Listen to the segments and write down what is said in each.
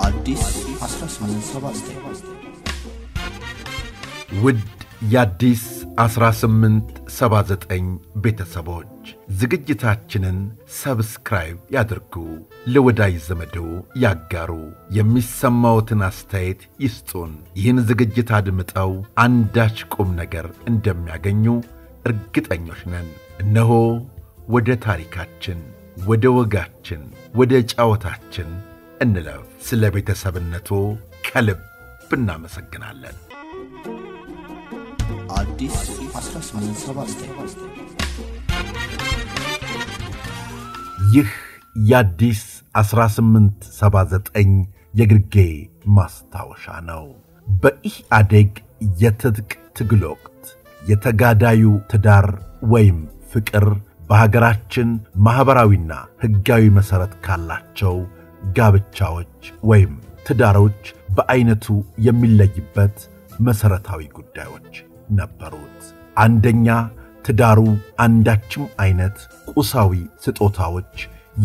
አዲስ 1879 ውድ የአዲስ 1879 ቤተሰቦች ዝግጅታችንን ሰብስክራይብ ያድርጉ፣ ለወዳጅ ዘመዶ ያጋሩ፣ የሚሰማዎትን አስተያየት ይስጡን። ይህን ዝግጅት አድምጠው አንዳች ቁም ነገር እንደሚያገኙ እርግጠኞች ነን። እነሆ ወደ ታሪካችን፣ ወደ ወጋችን፣ ወደ ጫወታችን እንለፍ። ስለ ቤተሰብነቱ ከልብ እናመሰግናለን። አዲስ 1879 ይህ የአዲስ 1879 የግርጌ ማስታወሻ ነው። በኢህአዴግ የትጥቅ ትግል ወቅት የተጋዳዩ ትዳር ወይም ፍቅር በሀገራችን ማኅበራዊና ሕጋዊ መሠረት ካላቸው ጋብቻዎች ወይም ትዳሮች በዐይነቱ የሚለይበት መሠረታዊ ጉዳዮች ነበሩት። አንደኛ፣ ትዳሩ አንዳችም ዐይነት ቁሳዊ ስጦታዎች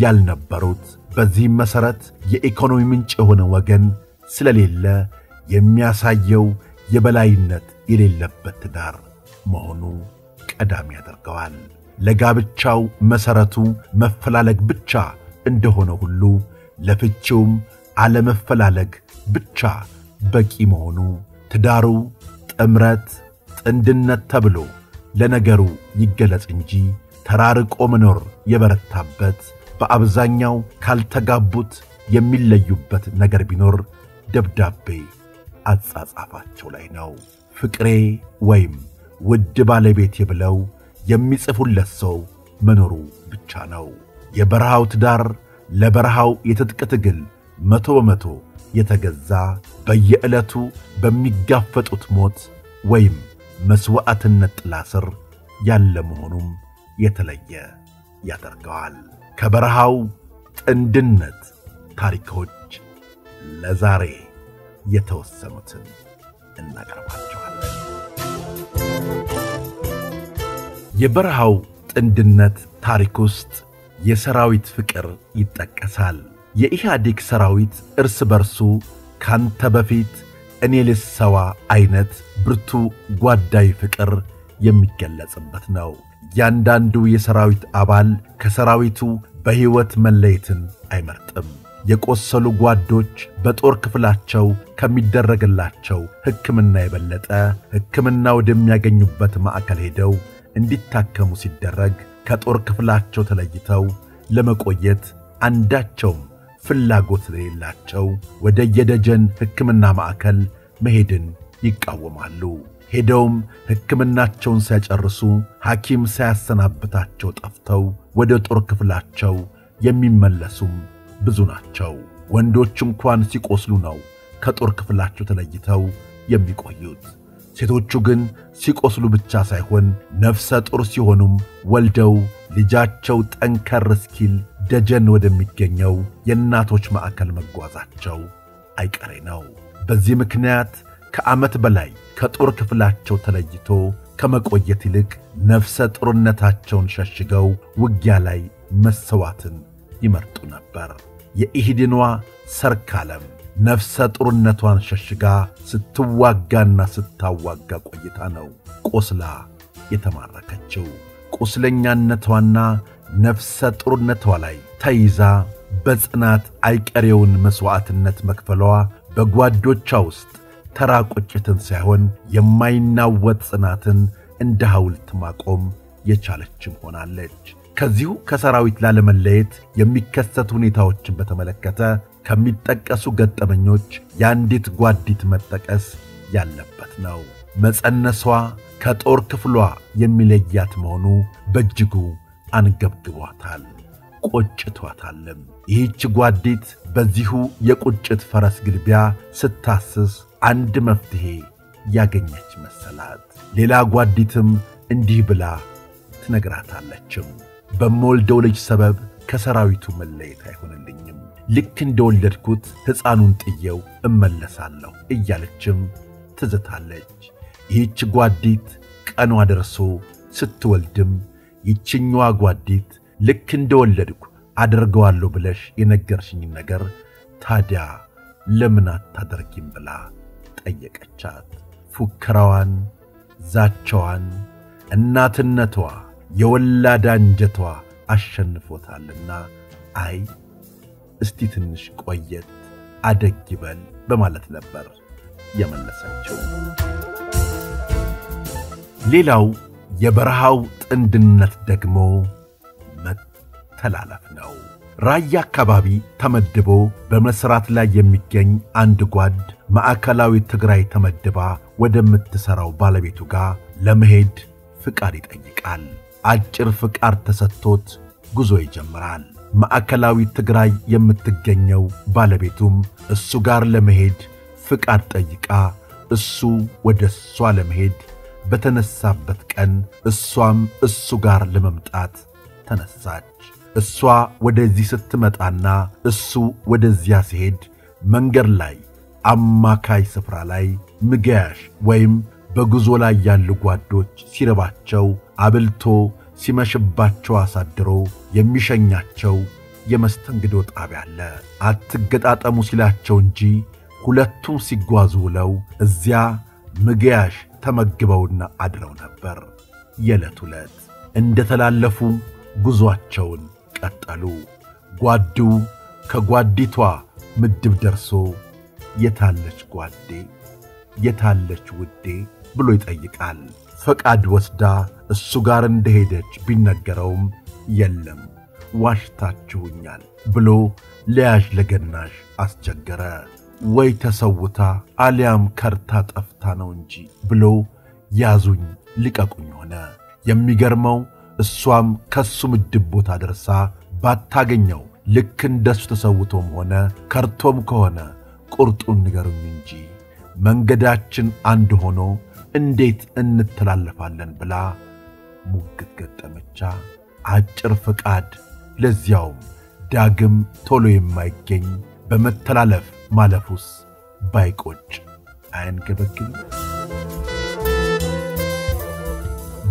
ያልነበሩት፣ በዚህም መሠረት የኢኮኖሚ ምንጭ የሆነ ወገን ስለሌለ የሚያሳየው የበላይነት የሌለበት ትዳር መሆኑ ቀዳሚ ያደርገዋል። ለጋብቻው መሠረቱ መፈላለግ ብቻ እንደሆነ ሁሉ ለፍቺውም አለመፈላለግ ብቻ በቂ መሆኑ፣ ትዳሩ ጥምረት፣ ጥንድነት ተብሎ ለነገሩ ይገለጽ እንጂ ተራርቆ መኖር የበረታበት፣ በአብዛኛው ካልተጋቡት የሚለዩበት ነገር ቢኖር ደብዳቤ አጻጻፋቸው ላይ ነው። ፍቅሬ ወይም ውድ ባለቤቴ ብለው የሚጽፉለት ሰው መኖሩ ብቻ ነው። የበረሃው ትዳር ለበረሃው የትጥቅ ትግል 100% የተገዛ፣ በየዕለቱ በሚጋፈጡት ሞት ወይም መስዋዕትነት ጥላ ስር ያለ መሆኑም የተለየ ያደርገዋል። ከበረሃው ጥንድነት ታሪኮች ለዛሬ የተወሰኑትን እናቀርባቸዋለን። የበረሃው ጥንድነት ታሪክ ውስጥ የሰራዊት ፍቅር ይጠቀሳል። የኢህአዴግ ሰራዊት እርስ በርሱ ካንተ በፊት እኔ ልሰዋ አይነት ብርቱ ጓዳይ ፍቅር የሚገለጽበት ነው። ያንዳንዱ የሰራዊት አባል ከሰራዊቱ በሕይወት መለየትን አይመርጥም። የቆሰሉ ጓዶች በጦር ክፍላቸው ከሚደረግላቸው ሕክምና የበለጠ ሕክምና ወደሚያገኙበት ማዕከል ሄደው እንዲታከሙ ሲደረግ ከጦር ክፍላቸው ተለይተው ለመቆየት አንዳቸውም ፍላጎት ስለሌላቸው ወደ የደጀን ሕክምና ማዕከል መሄድን ይቃወማሉ። ሄደውም ሕክምናቸውን ሳይጨርሱ ሐኪም ሳያሰናብታቸው ጠፍተው ወደ ጦር ክፍላቸው የሚመለሱም ብዙ ናቸው። ወንዶች እንኳን ሲቆስሉ ነው ከጦር ክፍላቸው ተለይተው የሚቆዩት። ሴቶቹ ግን ሲቆስሉ ብቻ ሳይሆን ነፍሰ ጡር ሲሆኑም ወልደው ልጃቸው ጠንከር እስኪል ደጀን ወደሚገኘው የእናቶች ማዕከል መጓዛቸው አይቀሬ ነው። በዚህ ምክንያት ከዓመት በላይ ከጦር ክፍላቸው ተለይቶ ከመቆየት ይልቅ ነፍሰ ጡርነታቸውን ሸሽገው ውጊያ ላይ መሰዋትን ይመርጡ ነበር። የኢህዲኗ ሰርካለም ነፍሰ ጡርነቷን ሸሽጋ ስትዋጋና ስታዋጋ ቆይታ ነው ቆስላ የተማረከችው። ቁስለኛነቷና ነፍሰ ጡርነቷ ላይ ተይዛ በጽናት አይቀሬውን መሥዋዕትነት መክፈሏ በጓዶቿ ውስጥ ተራ ቁጭትን ሳይሆን የማይናወጥ ጽናትን እንደ ሐውልት ማቆም የቻለችም ሆናለች። ከዚሁ ከሰራዊት ላለመለየት የሚከሰቱ ሁኔታዎችን በተመለከተ ከሚጠቀሱ ገጠመኞች የአንዲት ጓዲት መጠቀስ ያለበት ነው። መጸነሷ ከጦር ክፍሏ የሚለያት መሆኑ በእጅጉ አንገብግቧታል፣ ቆጭቷታልም። ይህች ጓዲት በዚሁ የቁጭት ፈረስ ግልቢያ ስታስስ አንድ መፍትሔ ያገኘች መሰላት። ሌላ ጓዲትም እንዲህ ብላ ትነግራታለችም። በምወልደው ልጅ ሰበብ ከሰራዊቱ መለየት አይሆንልኝም፣ ልክ እንደወለድኩት ሕፃኑን ጥየው እመለሳለሁ እያለችም ትዝታለች። ይህች ጓዲት ቀኗ ደርሶ ስትወልድም ይችኛዋ ጓዲት ልክ እንደወለድኩ አደርገዋለሁ ብለሽ የነገርሽኝ ነገር ታዲያ ለምን አታደርጊም ብላ ጠየቀቻት። ፉከራዋን፣ ዛቻዋን፣ እናትነቷ የወላዳ አንጀቷ አሸንፎታልና አይ እስቲ ትንሽ ቆየት አደግ ይበል በማለት ነበር የመለሰችው። ሌላው የበረሃው ጥንድነት ደግሞ መተላለፍ ነው። ራያ አካባቢ ተመድቦ በመስራት ላይ የሚገኝ አንድ ጓድ ማዕከላዊ ትግራይ ተመድባ ወደምትሰራው ባለቤቱ ጋር ለመሄድ ፍቃድ ይጠይቃል። አጭር ፍቃድ ተሰጥቶት ጉዞ ይጀምራል። ማዕከላዊ ትግራይ የምትገኘው ባለቤቱም እሱ ጋር ለመሄድ ፍቃድ ጠይቃ እሱ ወደሷ ለመሄድ በተነሳበት ቀን እሷም እሱ ጋር ለመምጣት ተነሳች። እሷ ወደዚህ ስትመጣና እሱ ወደዚያ ሲሄድ መንገድ ላይ አማካይ ስፍራ ላይ ምግያሽ ወይም በጉዞ ላይ ያሉ ጓዶች ሲረባቸው አብልቶ ሲመሽባቸው አሳድሮ የሚሸኛቸው የመስተንግዶ ጣቢያ አለ። አትገጣጠሙ ሲላቸው እንጂ ሁለቱም ሲጓዙ ውለው እዚያ ምግያሽ ተመግበውና አድረው ነበር። የዕለት ዕለት እንደተላለፉ ጉዞአቸውን ቀጠሉ። ጓዱ ከጓዲቷ ምድብ ደርሶ የታለች ጓዴ የታለች ውዴ ብሎ ይጠይቃል። ፈቃድ ወስዳ እሱ ጋር እንደሄደች ቢነገረውም የለም ዋሽታችሁኛል ብሎ ለያዥ ለገናሽ አስቸገረ። ወይ ተሰውታ አሊያም ከርታ ጠፍታ ነው እንጂ ብሎ ያዙኝ ልቀቁኝ ሆነ። የሚገርመው እሷም ከሱ ምድብ ቦታ ደርሳ ባታገኘው ልክ እንደሱ ተሰውቶም ሆነ ከርቶም ከሆነ ቁርጡን ንገሩኝ እንጂ መንገዳችን አንድ ሆኖ እንዴት እንተላለፋለን ብላ ሙግት ገጠመቻ። አጭር ፍቃድ ለዚያውም ዳግም ቶሎ የማይገኝ በመተላለፍ ማለፉስ ባይቆጭ አይንገበግም።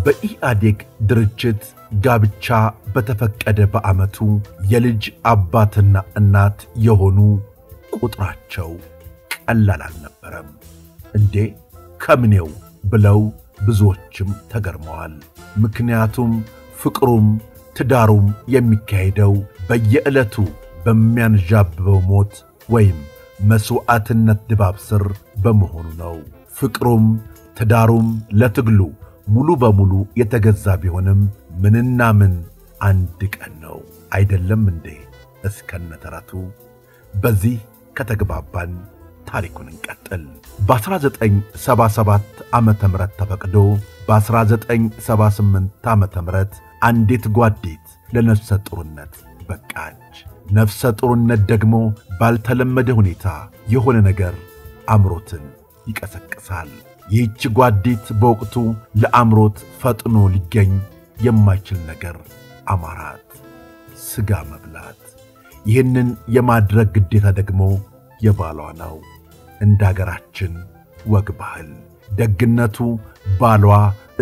በኢህአዴግ ድርጅት ጋብቻ በተፈቀደ በዓመቱ የልጅ አባትና እናት የሆኑ ቁጥራቸው ቀላል አልነበረም። እንዴ ከምኔው ብለው ብዙዎችም ተገርመዋል። ምክንያቱም ፍቅሩም ትዳሩም የሚካሄደው በየዕለቱ በሚያንዣብበው ሞት ወይም መስዋዕትነት ድባብ ስር በመሆኑ ነው። ፍቅሩም ትዳሩም ለትግሉ ሙሉ በሙሉ የተገዛ ቢሆንም ምንና ምን አንድ ቀን ነው አይደለም እንዴ? እስከነተረቱ በዚህ ከተግባባን ታሪኩን እንቀጥል። በ1977 ዓመተ ምህረት ተፈቅዶ በ1978 ዓመተ ምህረት አንዲት ጓዲት ለነፍሰ ጡርነት በቃች። ነፍሰ ጡርነት ደግሞ ባልተለመደ ሁኔታ የሆነ ነገር አምሮትን ይቀሰቅሳል። ይህች ጓዲት በወቅቱ ለአምሮት ፈጥኖ ሊገኝ የማይችል ነገር አማራት፣ ስጋ መብላት። ይህንን የማድረግ ግዴታ ደግሞ የባሏ ነው። እንዳገራችን ወግ ባህል ደግነቱ ባሏ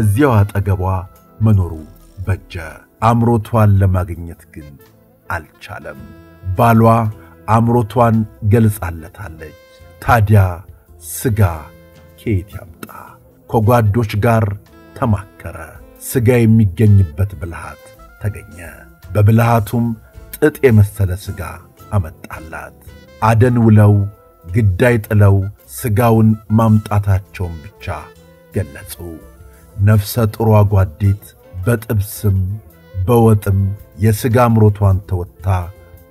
እዚያው አጠገቧ መኖሩ በጀ። አምሮቷን ለማግኘት ግን አልቻለም። ባሏ አምሮቷን ገልጻለታለች። ታዲያ ስጋ ከየት ያምጣ? ከጓዶች ጋር ተማከረ። ስጋ የሚገኝበት ብልሃት ተገኘ። በብልሃቱም ጥጥ የመሰለ ስጋ አመጣላት። አደን ውለው ግዳይ ጥለው ስጋውን ማምጣታቸውን ብቻ ገለጹ። ነፍሰ ጡሯ ጓዲት በጥብስም በወጥም የስጋ አምሮቷን ተወጣ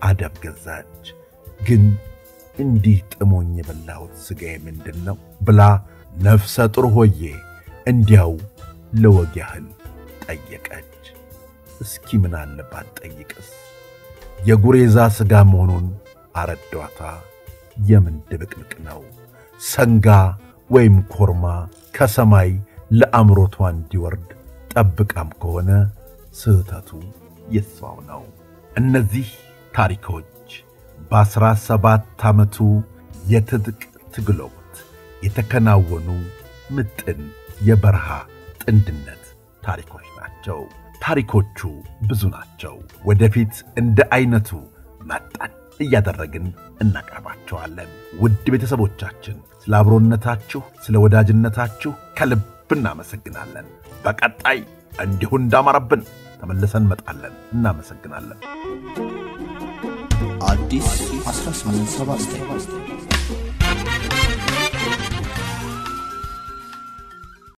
አደብ ገዛች። ግን እንዲህ ጥሞኝ የበላሁት ስጋዬ ምንድነው ብላ ነፍሰ ጡር ሆዬ እንዲያው ለወግ ያህል ጠየቀች። እስኪ ምን አለባት ጠይቅስ? የጉሬዛ ስጋ መሆኑን አረዷታ። የምን ድብቅብቅ ነው? ሰንጋ ወይም ኮርማ ከሰማይ ለአምሮቷ እንዲወርድ ጠብቃም ከሆነ ስህተቱ የሷው ነው። እነዚህ ታሪኮች በ17 ዓመቱ የትጥቅ ትግል ወቅት የተከናወኑ ምጥን የበረሃ ጥንድነት ታሪኮች ናቸው። ታሪኮቹ ብዙ ናቸው። ወደፊት እንደ አይነቱ መጣን እያደረግን እናቀርባቸዋለን። ውድ ቤተሰቦቻችን ስለ አብሮነታችሁ ስለ ወዳጅነታችሁ ከልብ እናመሰግናለን። በቀጣይ እንዲሁ እንዳማረብን ተመልሰን መጣለን። እናመሰግናለን። አዲስ 1879